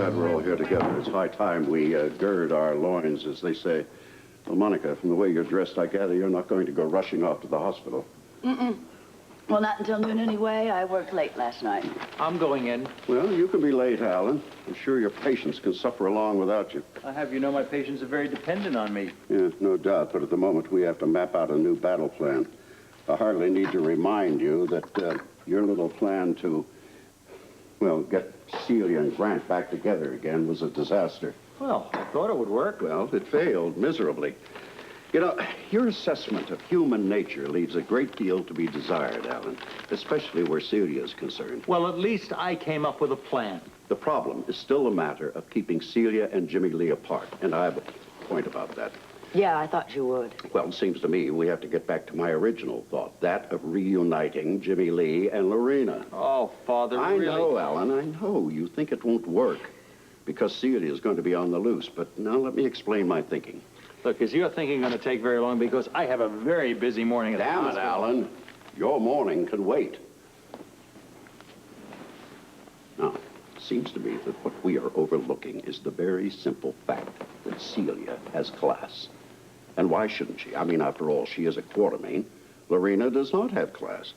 glad we're all here together. It's high time we gird our loins, as they say. Well, Monica, from the way you're dressed, I gather you're not going to go rushing off to the hospital. Well, not until noon anyway. I worked late last night. I'm going in. Well, you can be late, Alan. I'm sure your patients can suffer along without you. I have you know my patients are very dependent on me. Yeah, no doubt. But at the moment, we have to map out a new battle plan. I hardly need to remind you that your little plan to, well, get Celia and Grant back together again was a disaster. Well, I thought it would work. Well, it failed miserably. You know, your assessment of human nature leaves a great deal to be desired, Alan, especially where Celia is concerned. Well, at least I came up with a plan. The problem is still a matter of keeping Celia and Jimmy Lee apart, and I have a point about that. Yeah, I thought you would. Well, it seems to me we have to get back to my original thought, that of reuniting Jimmy Lee and Lorena. Oh, Father, really? I know, Alan, I know. You think it won't work because Celia is going to be on the loose, but now let me explain my thinking. Look, is your thinking going to take very long? Because I have a very busy morning at the Damn it, hospital. Alan. Your morning can wait. Now, it seems to me that what we are overlooking is the very simple fact that Celia has class. And why shouldn't she? I mean, after all, she is a Quartermain. Lorena does not have class.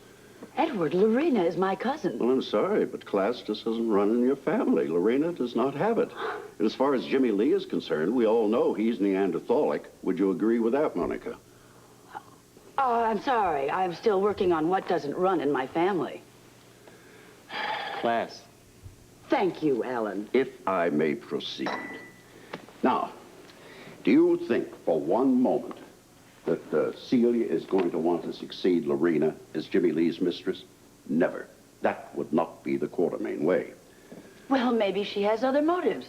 Edward, Lorena is my cousin. Well, I'm sorry, but class just doesn't run in your family. Lorena does not have it. And as far as Jimmy Lee is concerned, we all know he's Neanderthalic. Would you agree with that, Monica? Oh, I'm sorry. I'm still working on what doesn't run in my family. Class. Thank you, Alan. If I may proceed. Now, do you think for one moment that Celia is going to want to succeed Lorena as Jimmy Lee's mistress? Never. That would not be the Quartermain way. Well, maybe she has other motives.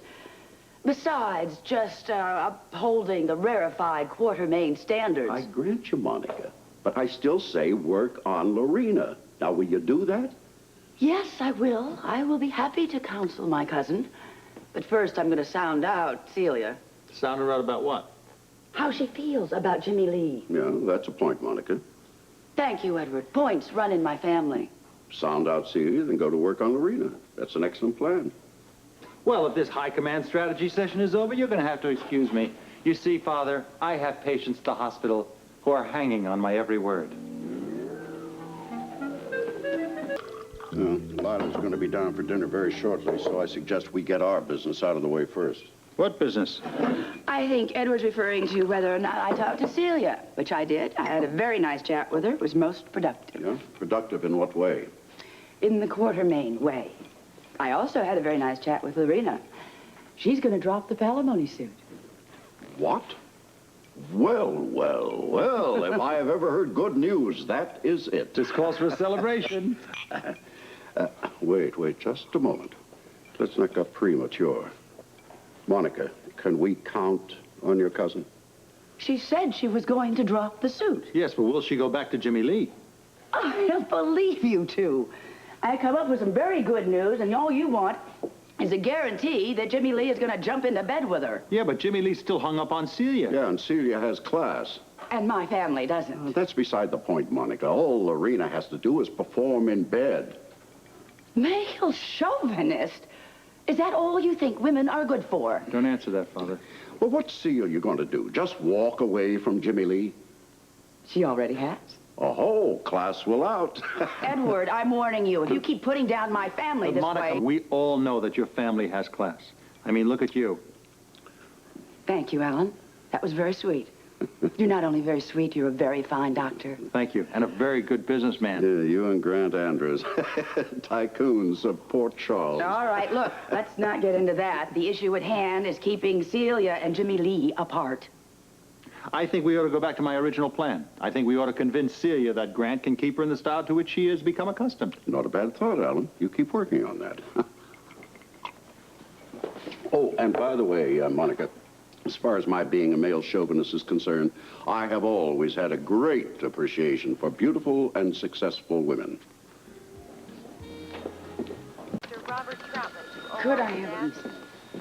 Besides just upholding the rarefied Quartermain standards. I grant you, Monica, but I still say work on Lorena. Now, will you do that? Yes, I will. I will be happy to counsel my cousin. But first, I'm going to sound out Celia. Sound her out about what? How she feels about Jimmy Lee. Yeah, that's a point, Monica. Thank you, Edward. Points run in my family. Sound out Celia, then go to work on Lorena. That's an excellent plan. Well, if this high command strategy session is over, you're going to have to excuse me. You see, Father, I have patients at the hospital who are hanging on my every word. Lila's going to be down for dinner very shortly, so I suggest we get our business out of the way first. What business? I think Edward's referring to whether or not I talked to Celia, which I did. I had a very nice chat with her. It was most productive. Yeah? Productive in what way? In the Quartermain way. I also had a very nice chat with Lorena. She's going to drop the palimony suit. What? Well, well, well, if I have ever heard good news, that is it. This calls for a celebration. Wait, just a moment. Let's not get premature. Monica, can we count on your cousin? She said she was going to drop the suit. Yes, but will she go back to Jimmy Lee? I don't believe you two. I come up with some very good news, and all you want is a guarantee that Jimmy Lee is going to jump into bed with her. Yeah, but Jimmy Lee's still hung up on Celia. Yeah, and Celia has class. And my family doesn't. That's beside the point, Monica. All Lorena has to do is perform in bed. Male chauvinist? Is that all you think women are good for? Don't answer that, Father. Well, what's Celia going to do? Just walk away from Jimmy Lee? She already has. Oh, class will out. Edward, I'm warning you. If you keep putting down my family this Monica, way... we all know that your family has class. I mean, look at you. Thank you, Alan. That was very sweet. You're not only very sweet, you're a very fine doctor. Thank you. And a very good businessman. Yeah, you and Grant Andrews. Tycoons of Port Charles. All right, look, let's not get into that. The issue at hand is keeping Celia and Jimmy Lee apart. I think we ought to go back to my original plan. I think we ought to convince Celia that Grant can keep her in the style to which she has become accustomed. Not a bad thought, Alan. You keep working on that. Oh, and by the way, Monica, as far as my being a male chauvinist is concerned, I have always had a great appreciation for beautiful and successful women. Could I have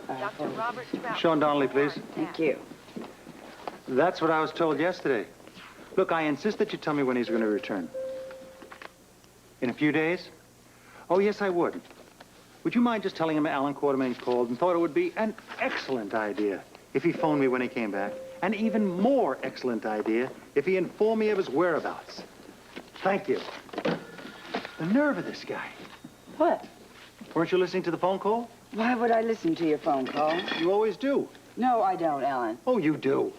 Dr. Robert Troutman. Sean Donnelly, please. Thank you. That's what I was told yesterday. Look, I insist that you tell me when he's going to return. In a few days? Oh, yes, I would. would you mind just telling him Alan Quartermain called and thought it would be an excellent idea if he phoned me when he came back? An even more excellent idea if he informed me of his whereabouts. Thank you. The nerve of this guy. What? Weren't you listening to the phone call? Why would I listen to your phone call? You always do. No, I don't, Alan. Oh, you do.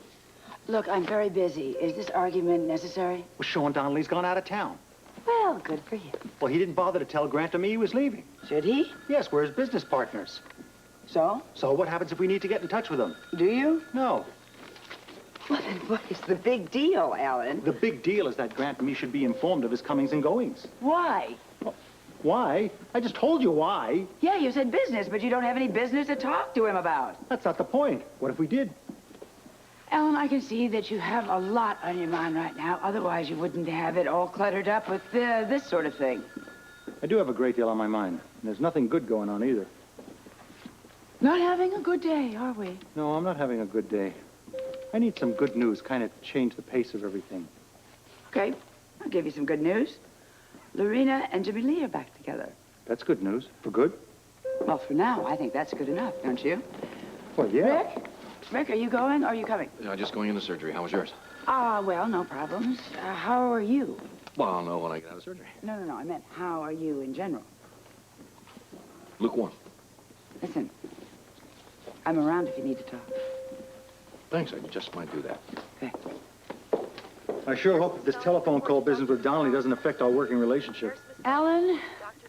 Look, I'm very busy. Is this argument necessary? Well, Sean Donnelly's gone out of town. Well, good for you. Well, he didn't bother to tell Grant or me he was leaving. Should he? Yes, we're his business partners. So? So what happens if we need to get in touch with him? Do you? No. Well, then what is the big deal, Alan? The big deal is that Grant and me should be informed of his comings and goings. Why? Why? I just told you why. Yeah, you said business, but you don't have any business to talk to him about. That's not the point. What if we did? Alan, I can see that you have a lot on your mind right now. Otherwise, you wouldn't have it all cluttered up with this sort of thing. I do have a great deal on my mind. And there's nothing good going on either. Not having a good day, are we? No, I'm not having a good day. I need some good news, kind of change the pace of everything. Okay, I'll give you some good news. Lorena and Jimmy Lee are back together. That's good news. For good? Well, for now, I think that's good enough, don't you? Well, yeah. Rick? Rick, are you going or are you coming? Just going into surgery. How was yours? Well, no problems. How are you? Well, I'll know when I get out of surgery. No, I meant how are you in general? Lukewarm. Listen, I'm around if you need to talk. Thanks, I just might do that. Okay. I sure hope that this telephone call business with Donnelly doesn't affect our working relationship. Alan,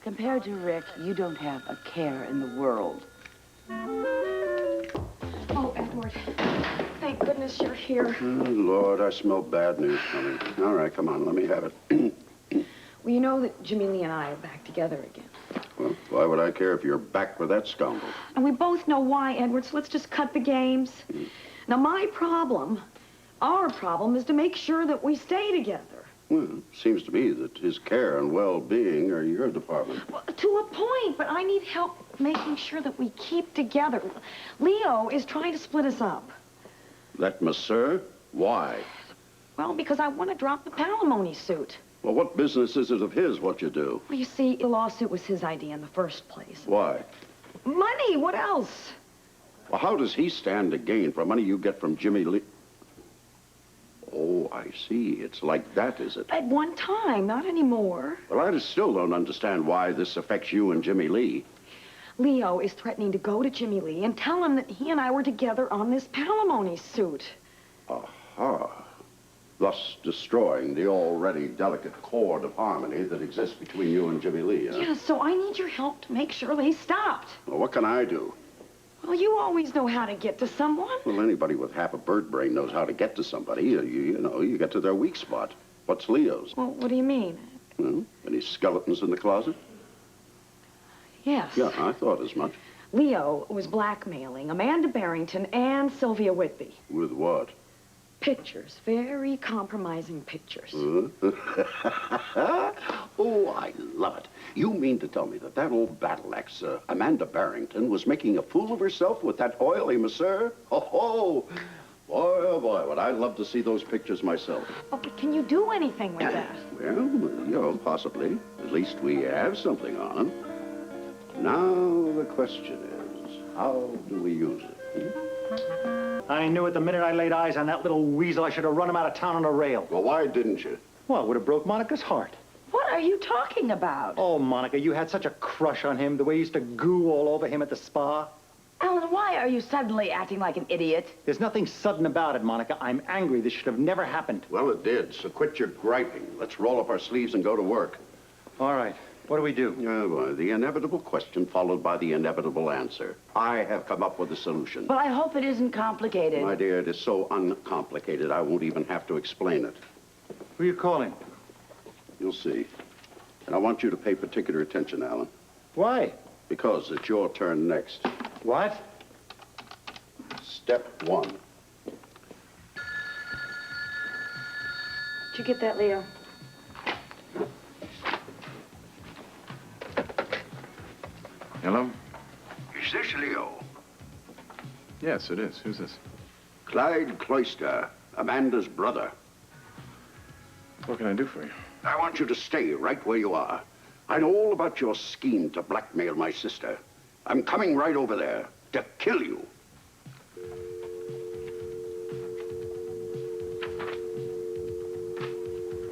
compared to Rick, you don't have a care in the world. Oh, Edward. Thank goodness you're here. Oh, Lord, I smell bad news coming. All right, come on, let me have it. Well, you know that Jimmy Lee and I are back together again. Well, why would I care if you're back with that scoundrel? And we both know why, Edward, so let's just cut the games. Now, our problem is to make sure that we stay together. Well, it seems to me that his care and well-being are your department. Well, to a point, but I need help making sure that we keep together. Leo is trying to split us up. That monsieur? Why? Well, because I want to drop the palimony suit. Well, what business is it of his what you do? Well, you see, the lawsuit was his idea in the first place. Why? Money, what else? Well, how does he stand to gain from money you get from Jimmy Lee? Oh, I see. It's like that, is it? At one time, not anymore. Well, I just still don't understand why this affects you and Jimmy Lee. Leo is threatening to go to Jimmy Lee and tell him that he and I were together on this palimony suit. Aha. Thus destroying the already delicate chord of harmony that exists between you and Jimmy Lee, huh? Yeah, so I need your help to make sure that he's stopped. Well, what can I do? Well, you always know how to get to someone. Well, anybody with half a bird brain knows how to get to somebody. You know, you get to their weak spot. What's Leo's? Well, what do you mean? Well, any skeletons in the closet? Yes. Yeah, I thought as much. Leo was blackmailing Amanda Barrington and Sylvia Whitby. With what? Pictures, very compromising pictures. Oh, I love it. You mean to tell me that that old battle axe, Amanda Barrington, was making a fool of herself with that oily monsieur? Oh, boy, would I love to see those pictures myself. Oh, but can you do anything with that? Well, you know, possibly. At least we have something on them. Now the question is, how do we use it? I knew it the minute I laid eyes on that little weasel. I should have run him out of town on a rail. Well, why didn't you? Well, it would have broke Monica's heart. What are you talking about? Oh, Monica, you had such a crush on him, the way you used to goo all over him at the spa. Alan, why are you suddenly acting like an idiot? There's nothing sudden about it, Monica. I'm angry. This should have never happened. Well, it did, so quit your griping. Let's roll up our sleeves and go to work. All right. What do we do? Oh, boy, the inevitable question followed by the inevitable answer. I have come up with a solution. Well, I hope it isn't complicated. My dear, it is so uncomplicated, I won't even have to explain it. Who are you calling? You'll see. And I want you to pay particular attention, Alan. Why? Because it's your turn next. What? Step one. Did you get that, Leo? Hello? Is this Leo? Yes, it is. Who's this? Clyde Cloyster, Amanda's brother. What can I do for you? I want you to stay right where you are. I know all about your scheme to blackmail my sister. I'm coming right over there to kill you.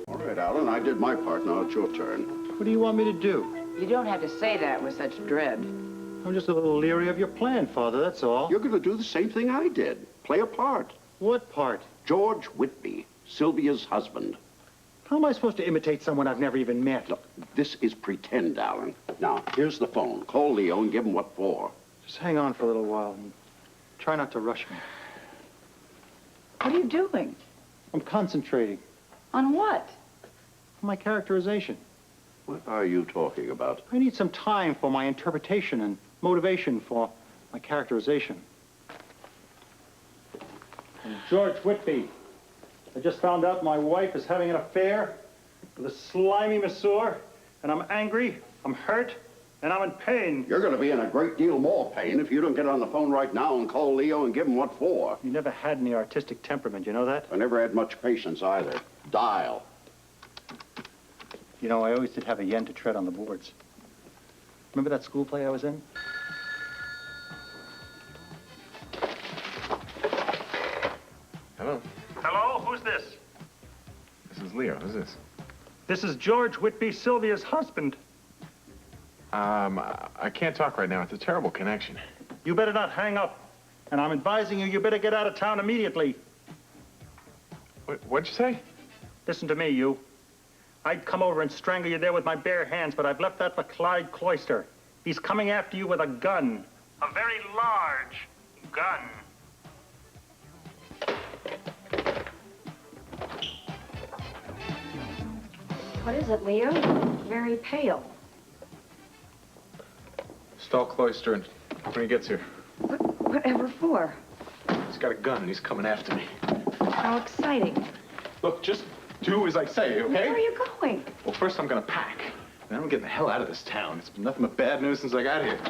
All right, Alan, I did my part. Now it's your turn. What do you want me to do? You don't have to say that with such dread. I'm just a little leery of your plan, Father, that's all. You're going to do the same thing I did. Play a part. What part? George Whitby, Sylvia's husband. How am I supposed to imitate someone I've never even met? Look, this is pretend, Alan. Now, here's the phone. Call Leo and give him what for. Just hang on for a little while and try not to rush me. What are you doing? I'm concentrating On what? on my characterization. What are you talking about? I need some time for my interpretation and motivation for my characterization. And George Whitby, I just found out my wife is having an affair with a slimy masseur, and I'm angry, I'm hurt, and I'm in pain. You're going to be in a great deal more pain if you don't get on the phone right now and call Leo and give him what for. You never had any artistic temperament, you know that? I never had much patience either. Dial. You know, I always did have a yen to tread on the boards. Remember that school play I was in? Hello? Hello, who's this? This is Leo. Who's this? This is George Whitby, Sylvia's husband. I can't talk right now. It's a terrible connection. You better not hang up. And I'm advising you, you better get out of town immediately. What'd you say? Listen to me, you. I'd come over and strangle you there with my bare hands, but I've left that for Clyde Cloyster. He's coming after you with a gun. A very large gun. What is it, Leo? Very pale. Stall Cloyster and when he gets here. Whatever for? He's got a gun and he's coming after me. How exciting. Look, just do as I say, okay? Where are you going? Well, first I'm gonna pack. Then I'm getting the hell out of this town. It's been nothing but bad news since I got here.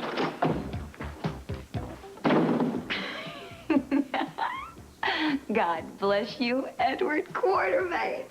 God bless you, Edward Quartermain.